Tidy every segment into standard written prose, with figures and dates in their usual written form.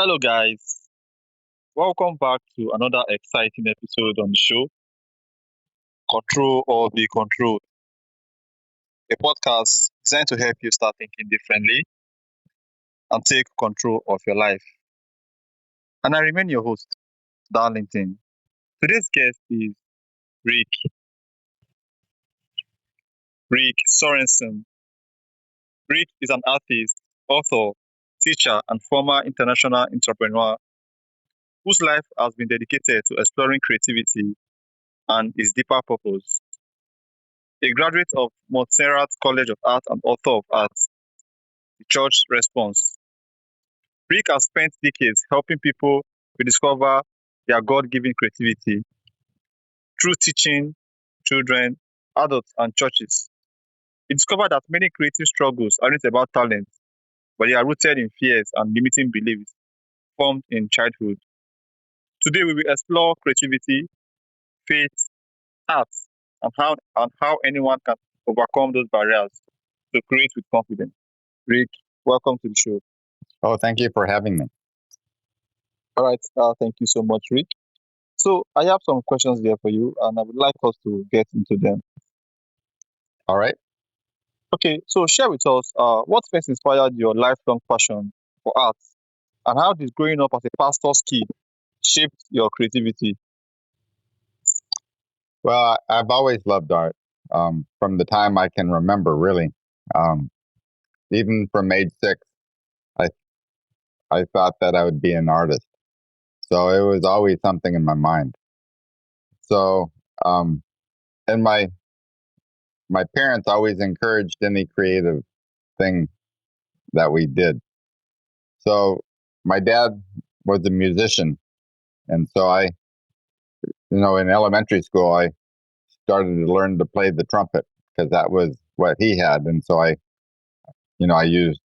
Hello, guys. Welcome back to another exciting episode on the show, Control or Be Controlled, a podcast designed to help you start thinking differently and take control of your life. And I remain your host, Darlington. Today's guest is Rick, Rick Sorenson. Rick is an artist, author, teacher, and former international entrepreneur whose life has been dedicated to exploring creativity and its deeper purpose. A graduate of Montserrat College of Art and author of Art, the Church Response. Rick has spent decades helping people rediscover their God given creativity through teaching children, adults, and churches. He discovered that many creative struggles aren't about talent, but they are rooted in fears and limiting beliefs formed in childhood. Today, we will explore creativity, faith, art, and how anyone can overcome those barriers to create with confidence. Rick, welcome to the show. Oh, thank you for having me. All right, thank you so much, Rick. So I have some questions there for you, and I would like us to get into them. All right. Okay, so share with us what first inspired your lifelong passion for art, and how did growing up as a pastor's kid shaped your creativity? Well, I've always loved art from the time I can remember, really. Um, Even from age 6, I, I thought that I would be an artist. So it was always something in my mind. So, um, and my parents always encouraged any creative thing that we did. So my dad was a musician. And so in elementary school, I started to learn to play the trumpet because that was what he had. And so I used,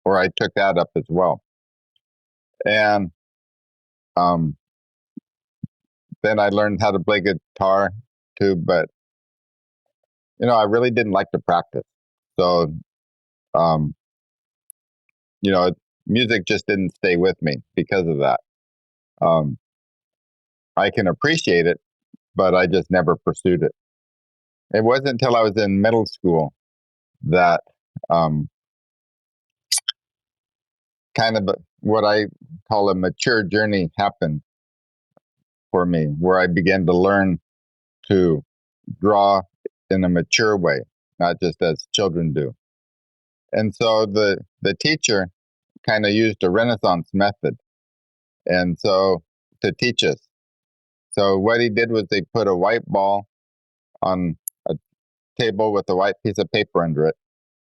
or I took that up as well. And um, then I learned how to play guitar too, but I really didn't like to practice. So, um, you know, music just didn't stay with me because of that. Um, I can appreciate it, but I just never pursued it. It wasn't until I was in middle school that um, kind of what I call a mature journey happened for me, where I began to learn to draw in a mature way, not just as children do. And so the teacher kind of used a Renaissance method, and so to teach us. So what he did was they put a white ball on a table with a white piece of paper under it.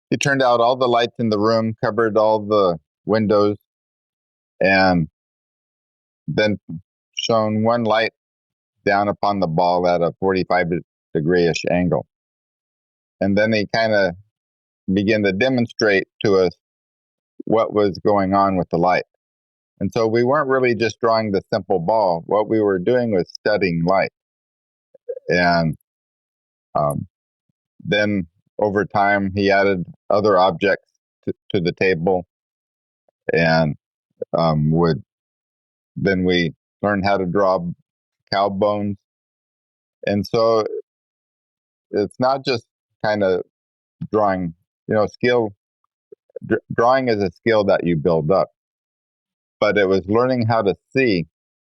He turned out all the lights in the room, covered all the windows, and then shone one light down upon the ball at a 45-degree-ish angle. And then he kind of began to demonstrate to us what was going on with the light. And so we weren't really just drawing the simple ball. What we were doing was studying light. And um, then over time, he added other objects to the table, and then we learned how to draw cow bones. And so it's not just kind of drawing, skill. Drawing is a skill that you build up, but it was learning how to see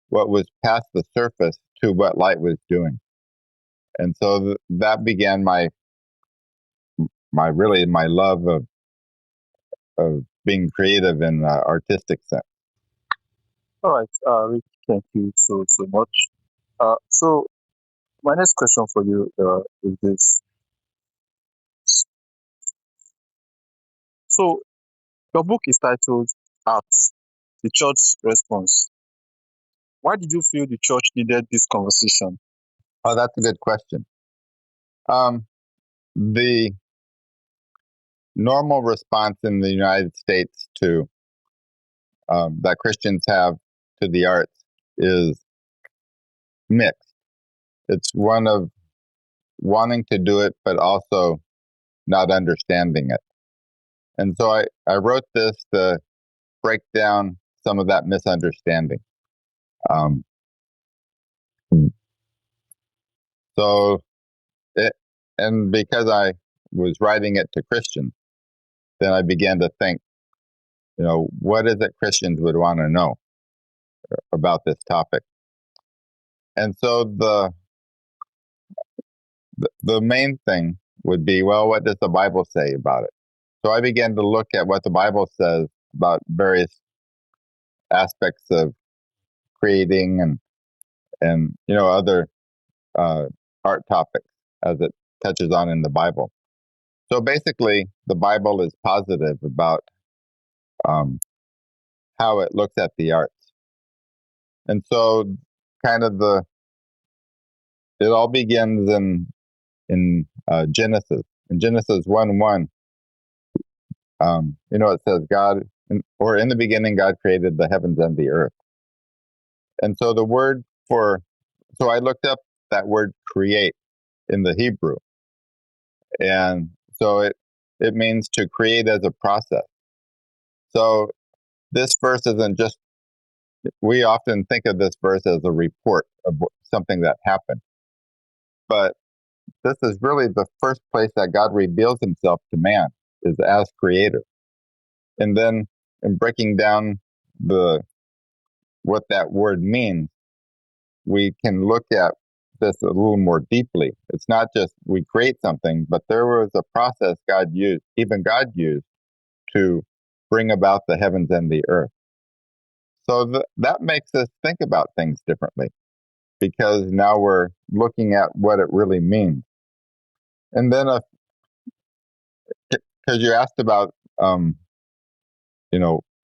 what was past the surface to what light was doing. And so that began my love of being creative in the artistic sense. All right, Rick, thank you so much. So my next question for you is this: so your book is titled "Art: The Church Response." Why did you feel the church needed this conversation? Oh, that's a good question. The normal response in the United States to that Christians have to the arts is mixed. It's one of wanting to do it, but also not understanding it. And so I wrote this to break down some of that misunderstanding. Um, so, it, and because I was writing it to Christians, then I began to think, what is it Christians would want to know about this topic? And so the main thing would be, well, what does the Bible say about it? So I began to look at what the Bible says about various aspects of creating and other art topics as it touches on in the Bible. So basically, the Bible is positive about um, how it looks at the arts, and so kind of it all begins in Genesis. In Genesis 1:1, it says in the beginning, God created the heavens and the earth. And so so I looked up that word create in the Hebrew. And so it means to create as a process. So this verse isn't just, we often think of this verse as a report of something that happened. But this is really the first place that God reveals himself to man, is as creator. And then in breaking down what that word means, we can look at this a little more deeply. It's not just we create something, but there was a process God used to bring about the heavens and the earth. So that makes us think about things differently, because now we're looking at what it really means. And then, because you asked about,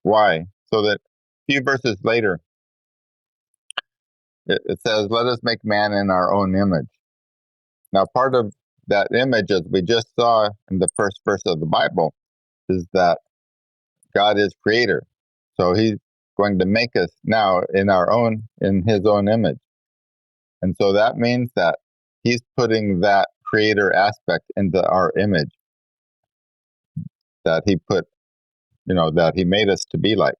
why, so that a few verses later, it says, "Let us make man in our own image." Now, part of that image, as we just saw in the first verse of the Bible, is that God is creator. So he's going to make us now in his own image. And so that means that he's putting that creator aspect into our image that that he made us to be like.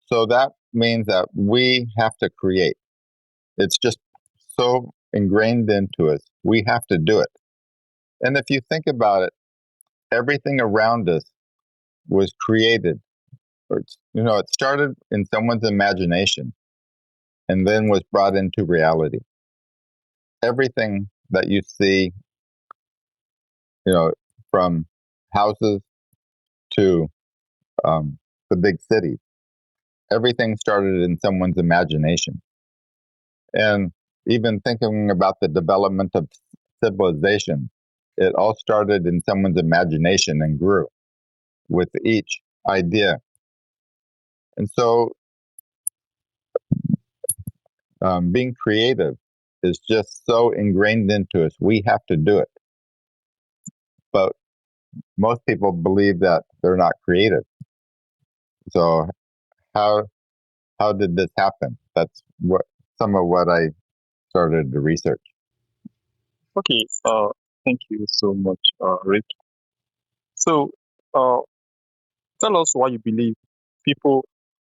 So that means that we have to create. It's just so ingrained into us. We have to do it. And if you think about it, everything around us was created. It started in someone's imagination and then was brought into reality. Everything that you see, from houses to the big cities, everything started in someone's imagination. And even thinking about the development of civilization, it all started in someone's imagination and grew with each idea. And so being creative is just so ingrained into us. We have to do it. But most people believe that they're not creative. So how did this happen? That's some of what I started to research. Okay. Thank you so much, Rick. So, uh, tell us people,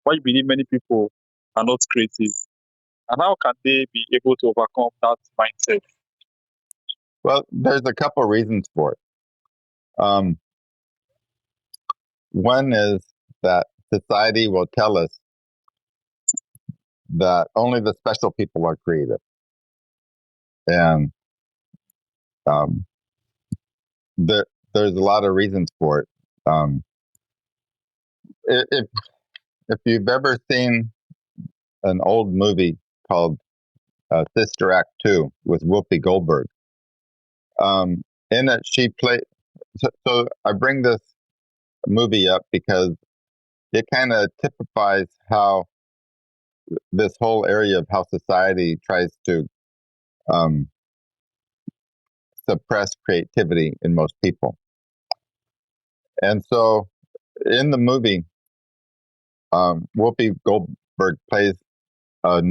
why you believe many people are not creative, and how can they be able to overcome that mindset? Well, there's a couple reasons for it. Um, One is that society will tell us that only the special people are creative. And um, there's a lot of reasons for it. Um, if you've ever seen an old movie called Sister Act 2 with Whoopi Goldberg, in it she played. So I bring this movie up because it kind of typifies how this whole area of how society tries to um, suppress creativity in most people. And so in the movie, Whoopi Goldberg plays a,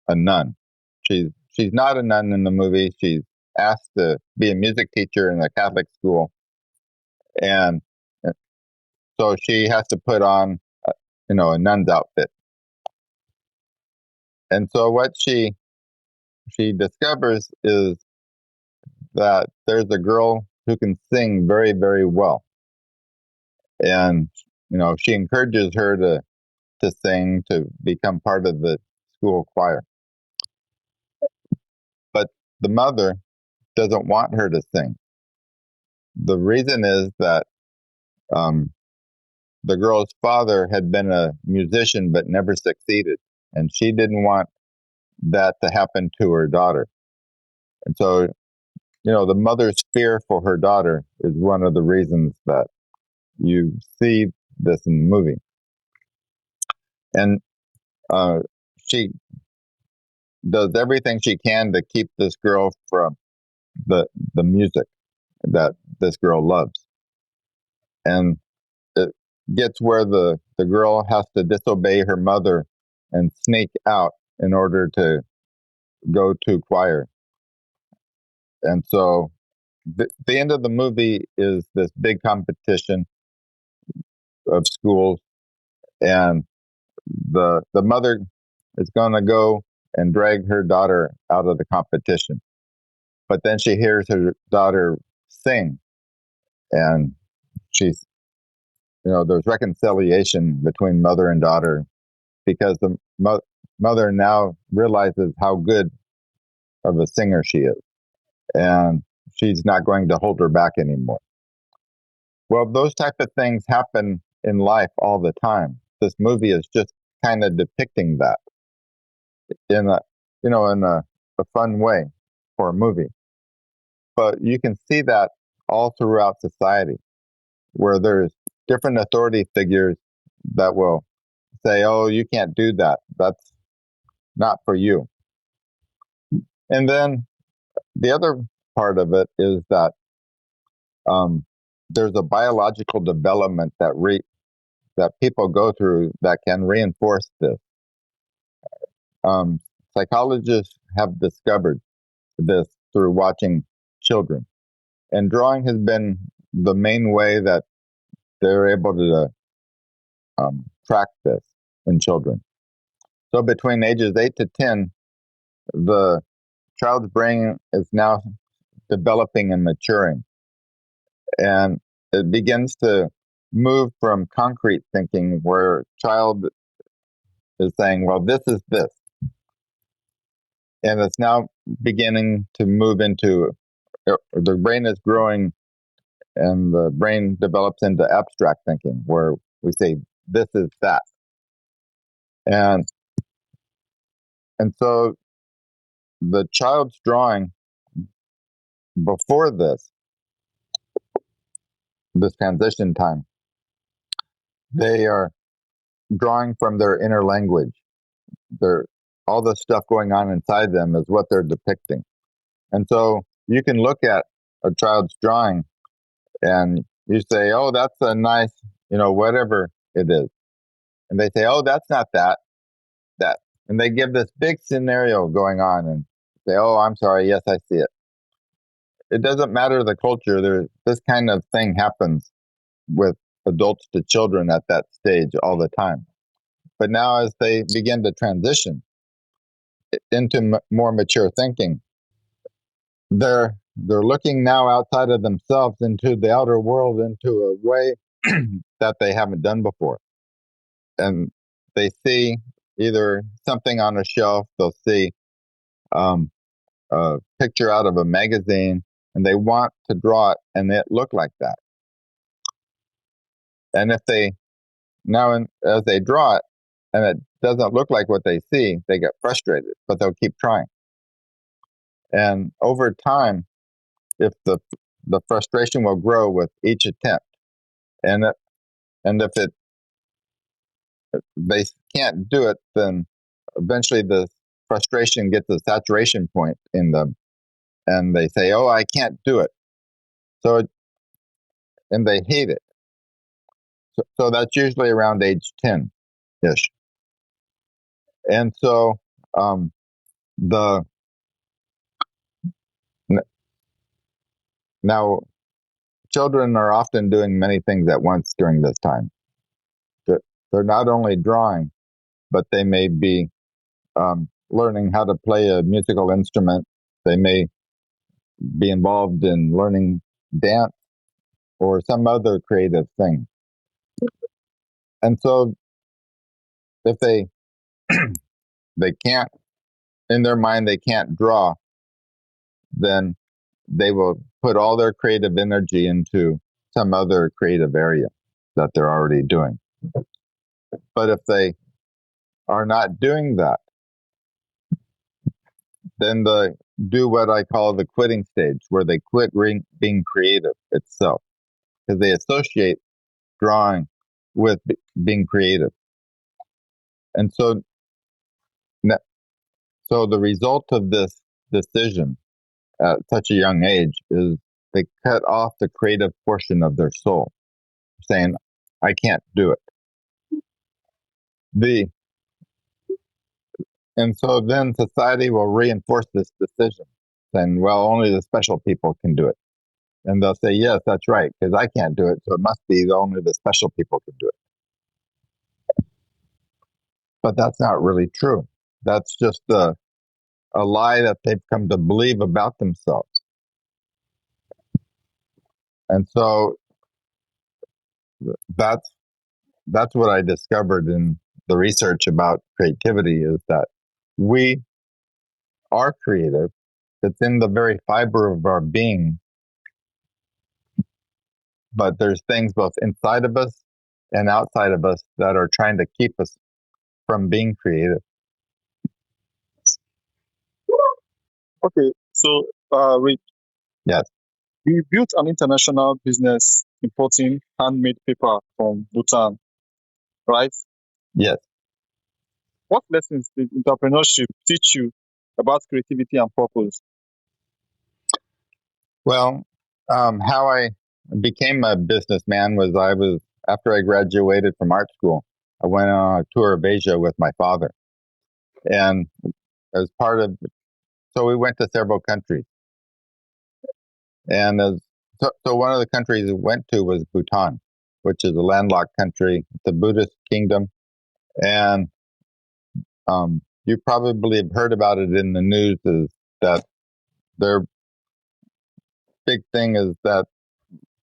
a nun. She's not a nun in the movie. She's asked to be a music teacher in a Catholic school, and so she has to put on a nun's outfit. And so what she discovers is that there's a girl who can sing very, very well. And, she encourages her to sing, to become part of the school choir. But the mother doesn't want her to sing. The reason is that the girl's father had been a musician but never succeeded. And she didn't want that to happen to her daughter. And so, the mother's fear for her daughter is one of the reasons that you see this in the movie. And she does everything she can to keep this girl from the music that this girl loves. And it gets where the girl has to disobey her mother and sneak out in order to go to choir. And so the end of the movie is this big competition of schools, and the mother is going to go and drag her daughter out of the competition. But then she hears her daughter sing, and she's, there's reconciliation between mother and daughter because the mother now realizes how good of a singer she is, and she's not going to hold her back anymore. Well, those type of things happen in life all the time. This movie is just kind of depicting that in a fun way for a movie. But you can see that all throughout society, where there's different authority figures that will say, "Oh, you can't do that. That's not for you." And then the other part of it is that there's a biological development that people go through that can reinforce this. Psychologists have discovered this through watching children, and drawing has been the main way that they're able to track this in children. So between ages 8 to 10, the child's brain is now developing and maturing, and it begins to move from concrete thinking, where a child is saying, well, this is this, and it's now beginning to move into, the brain is growing, and the brain develops into abstract thinking, where we say, this is that. And so the child's drawing before this transition time, they are drawing from their inner language. They're, all the stuff going on inside them is what they're depicting. And so you can look at a child's drawing and you say, oh, that's a nice, whatever it is. And they say, oh, that's not that. And they give this big scenario going on and say, oh, I'm sorry. Yes, I see it. It doesn't matter the culture. This kind of thing happens with adults to children at that stage all the time. But now as they begin to transition into more mature thinking, they're looking now outside of themselves into the outer world, into a way that they haven't done before. And they see either something on a shelf, they'll see a picture out of a magazine, and they want to draw it and it look like that. And if they now, as they draw it and it doesn't look like what they see, they get frustrated, but they'll keep trying. And over time, if the frustration will grow with each attempt, and if they can't do it, then eventually the frustration gets a saturation point in them, and they say, "Oh, I can't do it." So, and they hate it. So that's usually around age 10-ish. And so the now children are often doing many things at once during this time. They're not only drawing, but they may be learning how to play a musical instrument. They may be involved in learning dance or some other creative thing. And so if they can't, in their mind, they can't draw, then they will put all their creative energy into some other creative area that they're already doing. But if they are not doing that, then they do what I call the quitting stage, where they quit being creative itself, because they associate drawing with being creative. And so, so the result of this decision at such a young age is they cut off the creative portion of their soul, saying, I can't do it. And so then society will reinforce this decision, saying, well, only the special people can do it. And they'll say, yes, that's right, because I can't do it, so it must be only the special people can do it. But that's not really true. That's just a lie that they've come to believe about themselves. And so that's what I discovered in the research about creativity, is that we are creative. It's in the very fiber of our being, but there's things both inside of us and outside of us that are trying to keep us from being creative. Okay, so Rick, Yes, you built an international business importing handmade paper from Bhutan, right? yes. What lessons did entrepreneurship teach you about creativity and purpose? Well, how I became a businessman was after I graduated from art school, I went on a tour of Asia with my father. And as part of, so we went to several countries. And so one of the countries we went to was Bhutan, which is a landlocked country. It's a Buddhist kingdom. And you probably have heard about it in the news, is that their big thing is that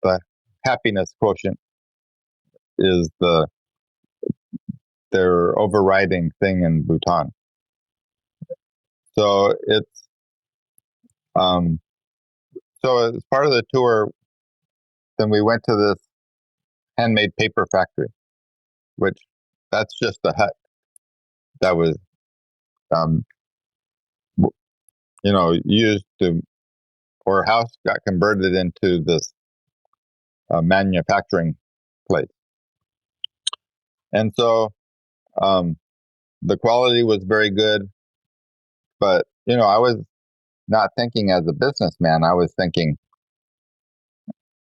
the happiness quotient is their overriding thing in Bhutan. So it's um, so as part of the tour, then we went to this handmade paper factory, which that's just a hut that was um, used to, or a house got converted into this manufacturing place. And so the quality was very good, but I was not thinking as a businessman. I was thinking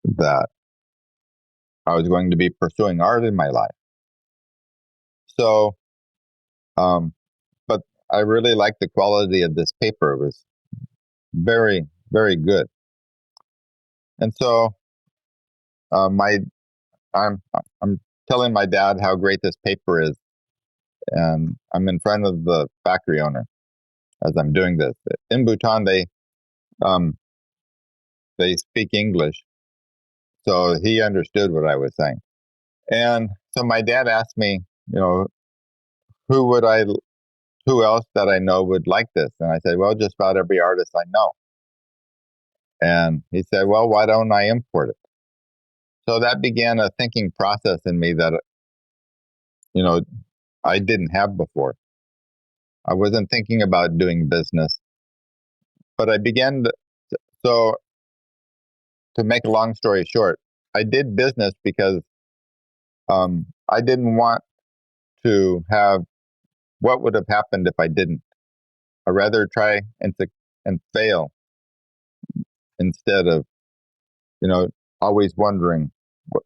that I was going to be pursuing art in my life. So, but I really liked the quality of this paper. It was very, very good. And so, my I'm telling my dad how great this paper is, and I'm in front of the factory owner as I'm doing this. In Bhutan, um, they speak English, so he understood what I was saying. And so my dad asked me, who would I, who else that I know would like this? And I said, well, just about every artist I know. And he said, well, why don't I import it? So that began a thinking process in me that, I didn't have before. I wasn't thinking about doing business, but I began so to make a long story short, I did business because I didn't want to have what would have happened if I didn't. I'd rather try and fail instead of, always wondering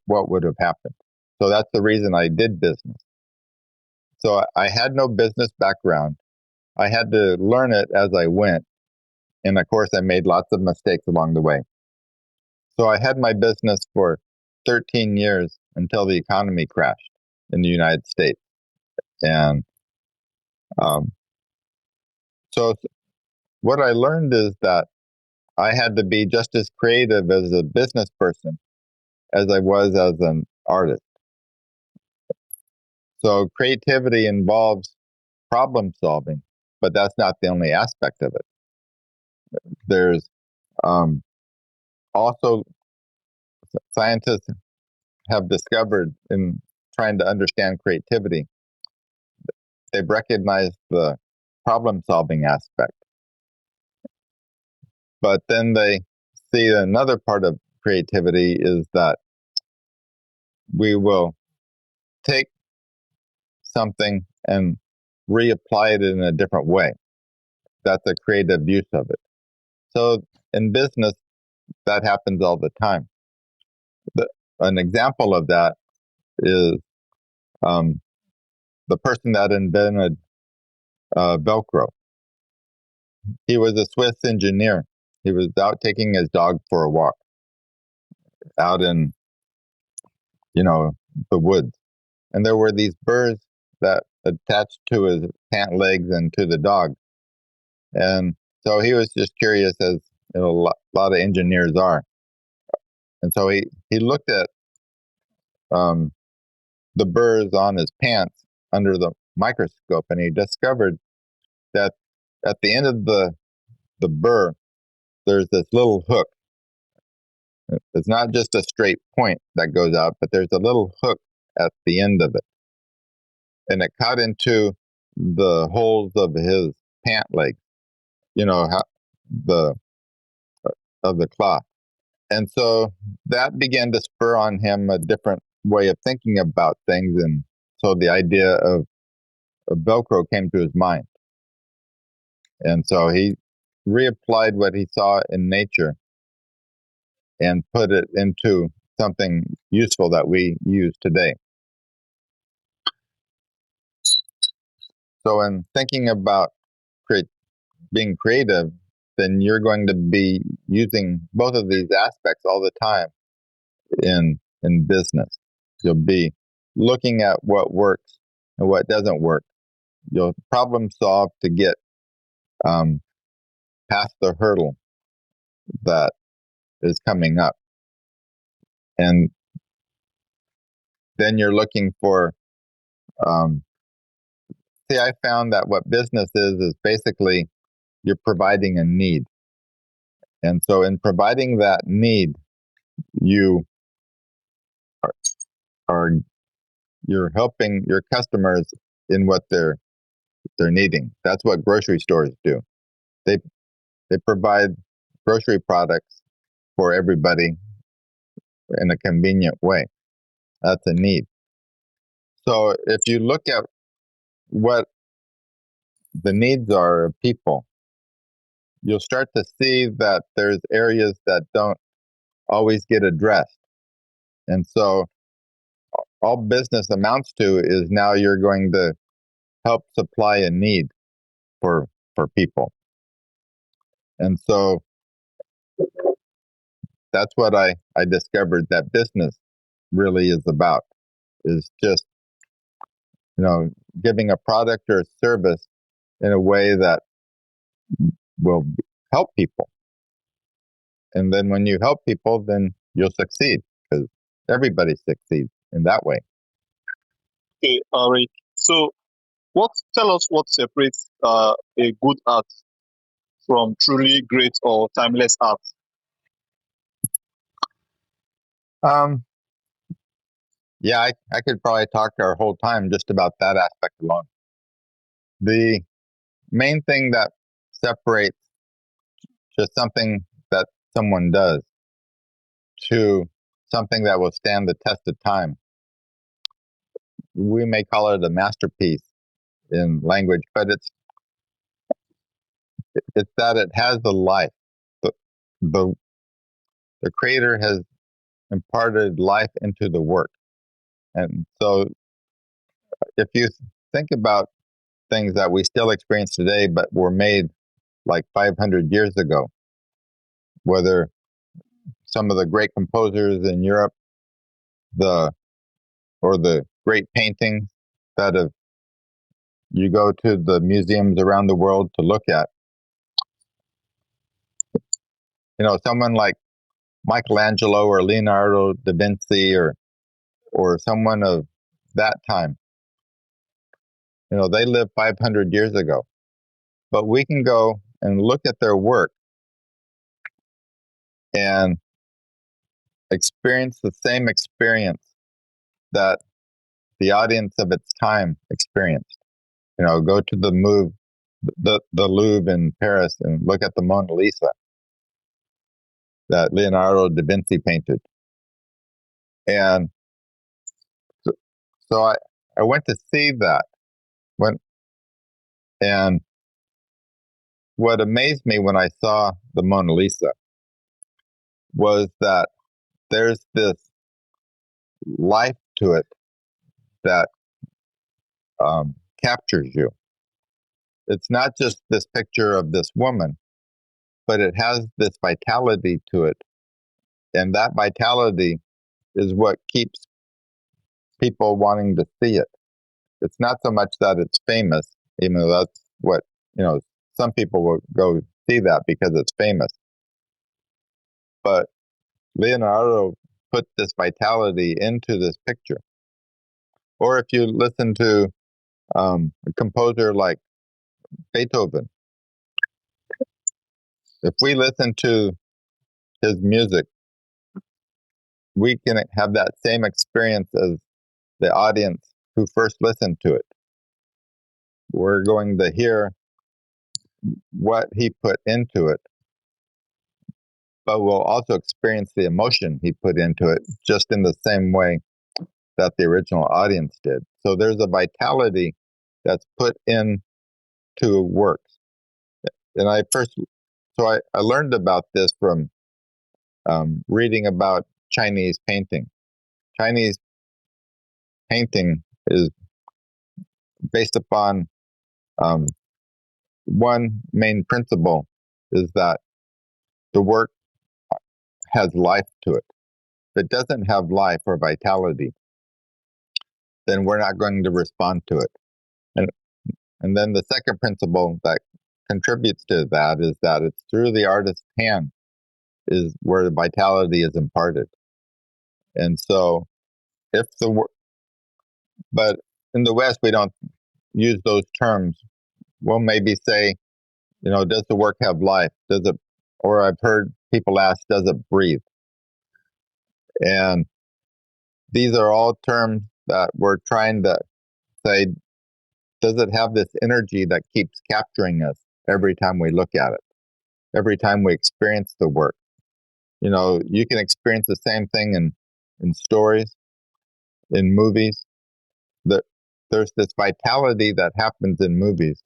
what would have happened. So that's the reason I did business. So I had no business background. I had to learn it as I went. And of course, I made lots of mistakes along the way. So I had my business for 13 years until the economy crashed. in the United States. And so what I learned is that I had to be just as creative as a business person as I was as an artist. So creativity involves problem solving, but that's not the only aspect of it. There's also scientists have discovered in trying to understand creativity, they've recognized the problem solving aspect. But then they see another part of creativity is that we will take something and reapply it in a different way. That's a creative use of it. So in business, that happens all the time. An example of that is the person that invented Velcro. He was a Swiss engineer. He was out taking his dog for a walk out in, the woods. And there were these burrs that attached to his pant legs and to the dog. And so he was just curious, as a lot of engineers are. And so he looked at the burrs on his pants under the microscope, and he discovered that at the end of the burr, there's this little hook. It's not just a straight point that goes out, but there's a little hook at the end of it. And it cut into the holes of his pant legs, the of the cloth. And so that began to spur on him a different way of thinking about things. And so the idea of Velcro came to his mind. And so he reapplied what he saw in nature and put it into something useful that we use today. So in thinking about being creative, then you're going to be using both of these aspects all the time in business. You'll be looking at what works and what doesn't work. You'll problem solve to get past the hurdle that is coming up. And then you're looking for, I found that what business is basically you're providing a need. And so in providing that need, you are you're helping your customers in what they're needing. That's what grocery stores do. They provide grocery products for everybody in a convenient way. That's a need. So if you look at what the needs are of people, you'll start to see that there's areas that don't always get addressed. And so all business amounts to is now you're going to help supply a need for people. And so that's what I discovered that business really is about, is just, giving a product or a service in a way that will help people. And then when you help people, then you'll succeed, because everybody succeeds in that way. Okay, Rick. So, tell us what separates a good art from truly great or timeless art? Yeah, I could probably talk our whole time just about that aspect alone. The main thing that separates just something that someone does to something that will stand the test of time, we may call it a masterpiece in language, but it's that it has the life. The creator has imparted life into the work. And so if you think about things that we still experience today, but were made like 500 years ago, whether some of the great composers in Europe, the or the great paintings that have, you go to the museums around the world to look at. Someone like Michelangelo or Leonardo da Vinci or someone of that time, they lived 500 years ago. But we can go and look at their work and experience the same experience that the audience of its time experienced. Go to the Louvre in Paris and look at the Mona Lisa that Leonardo da Vinci painted. And so I went to see that. And what amazed me when I saw the Mona Lisa was that there's this life to it that captures you. It's not just this picture of this woman, but it has this vitality to it. And that vitality is what keeps people wanting to see it. It's not so much that it's famous, even though that's what, some people will go see that because it's famous. But Leonardo put this vitality into this picture. Or if you listen to a composer like Beethoven, if we listen to his music, we can have that same experience as the audience who first listened to it. We're going to hear what he put into it, but we'll also experience the emotion he put into it just in the same way that the original audience did. So there's a vitality that's put into works. And I learned about this from reading about Chinese painting. Chinese painting is based upon one main principle, is that the work has life to it. If it doesn't have life or vitality, then we're not going to respond to it. And then the second principle that contributes to that is that it's through the artist's hand is where the vitality is imparted. And so but in the West, we don't use those terms. We'll maybe say, does the work have life? Or I've heard people ask, does it breathe? And these are all terms that we're trying to say, does it have this energy that keeps capturing us every time we look at it, every time we experience the work? You can experience the same thing in stories, in movies. There's this vitality that happens in movies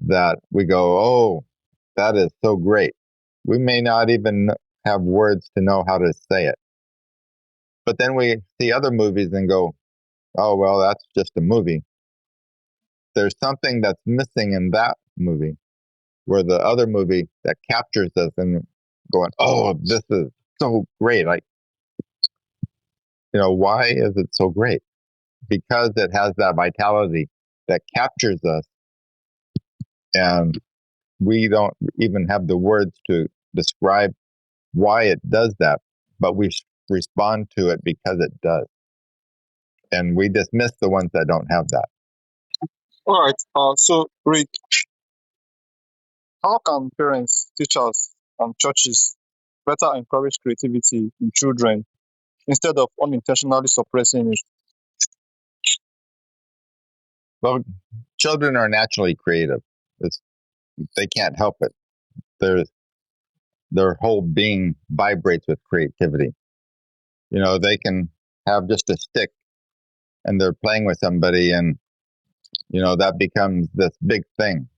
that we go, oh, that is so great. We may not even have words to know how to say it. But then we see other movies and go, oh, well, that's just a movie. There's something that's missing in that movie where the other movie that captures us and going, oh, this is so great. Why is it so great? Because it has that vitality that captures us, and we don't even have the words to describe why it does that, but we respond to it because it does. And we dismiss the ones that don't have that. All right. So, Rick, how can parents, teachers, and churches better encourage creativity in children instead of unintentionally suppressing it? Well, children are naturally creative. They can't help it. Their whole being vibrates with creativity. They can have just a stick and they're playing with somebody, and that becomes this big thing.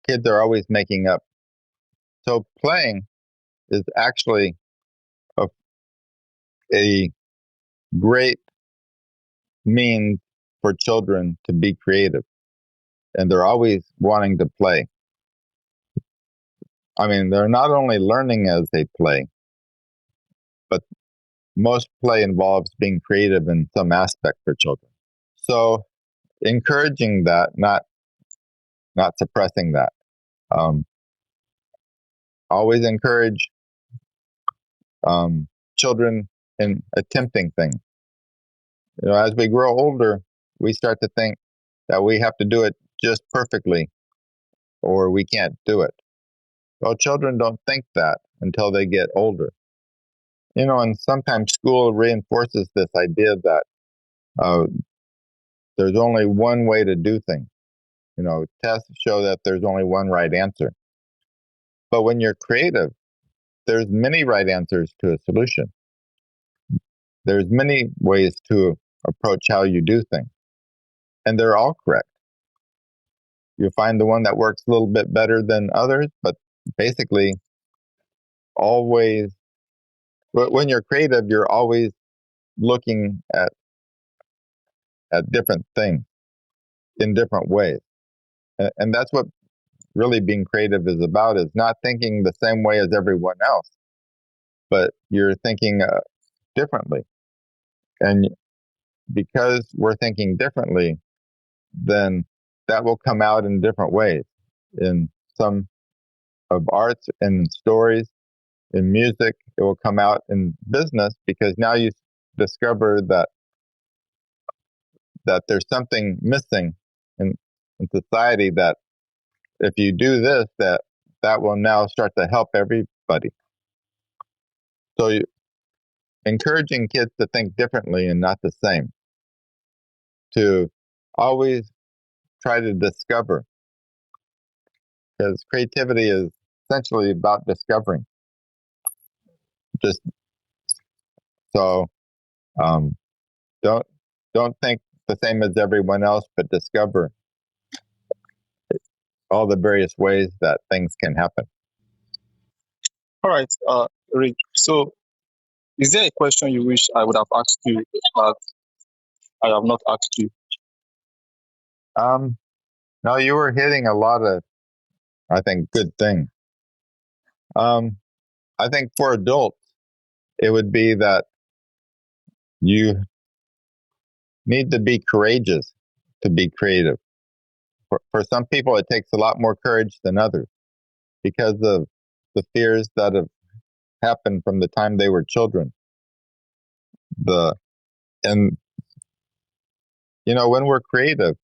Kids are always making up. So playing is actually a great means for children to be creative, and they're always wanting to play. I mean, they're not only learning as they play, but most play involves being creative in some aspect for children. So encouraging that, not suppressing that. Um, always encourage children in attempting things. As we grow older, we start to think that we have to do it just perfectly or we can't do it. Well, children don't think that until they get older. And sometimes school reinforces this idea that uh, there's only one way to do things. Tests show that there's only one right answer. But when you're creative, there's many right answers to a solution. There's many ways to approach how you do things, and they're all correct. You find the one that works a little bit better than others, but basically, always, when you're creative, you're always looking at different things in different ways. And that's what really being creative is about, is not thinking the same way as everyone else, but you're thinking differently. And because we're thinking differently, then that will come out in different ways, in some of arts and stories, in music. It will come out in business, because now you discover that there's something missing in society, that if you do this, that will now start to help everybody. So encouraging kids to think differently and not the same, to always try to discover, because creativity is essentially about discovering. Just so um, don't think the same as everyone else, but discover all the various ways that things can happen. All right, Rick. So, is there a question you wish I would have asked you that I have not asked you? No, you were hitting a lot of, I think, good things. I think for adults, it would be that you need to be courageous to be creative. For some people, it takes a lot more courage than others, because of the fears that have happened from the time they were children. And when we're creative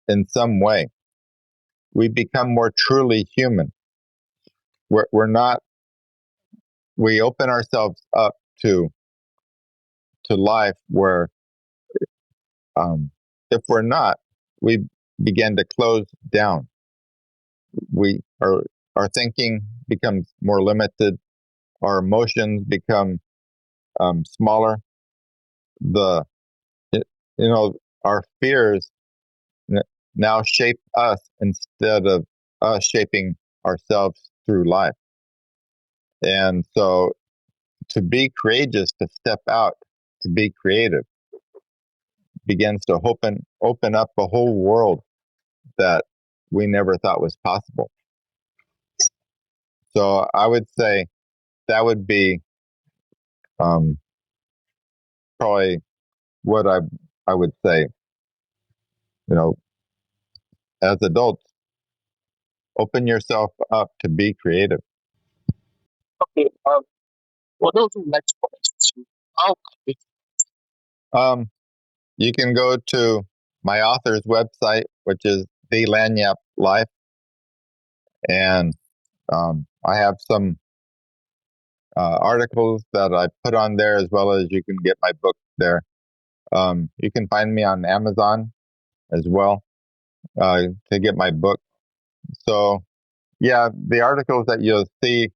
in some way, we become more truly human. We're not. We open ourselves up to life, where if we're not, we begin to close down. We are Our thinking becomes more limited. Our emotions become smaller. The you know our fears now shape us instead of us shaping ourselves through life. And so, to be courageous, to step out, to be creative, begins to open up a whole world that we never thought was possible. So I would say that would be um, probably what I would say. As adults, open yourself up to be creative. Okay. For those who like to connect with you, how can they? Um, you can go to my author's website, which is The Lanyap Life, and I have some articles that I put on there, as well as you can get my book there. You can find me on Amazon as well to get my book. So, yeah, the articles that you'll see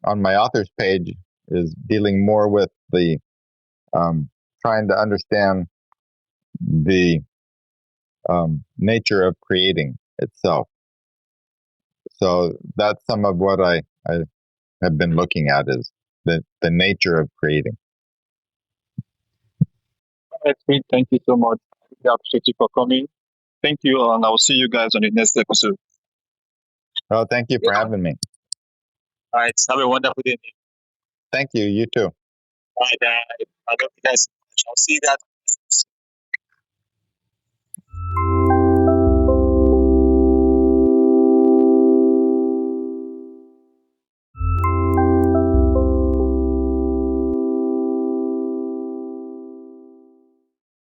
on my author's page is dealing more with the trying to understand the nature of creating itself. So that's some of what I have been looking at, is the nature of creating. All right, Rick, thank you so much. I really appreciate you for coming. Thank you, and I will see you guys on the next episode. Well, thank you for having me. All right, have a wonderful day. Thank you. You too. Bye, guys. I love you guys so much. I'll see you guys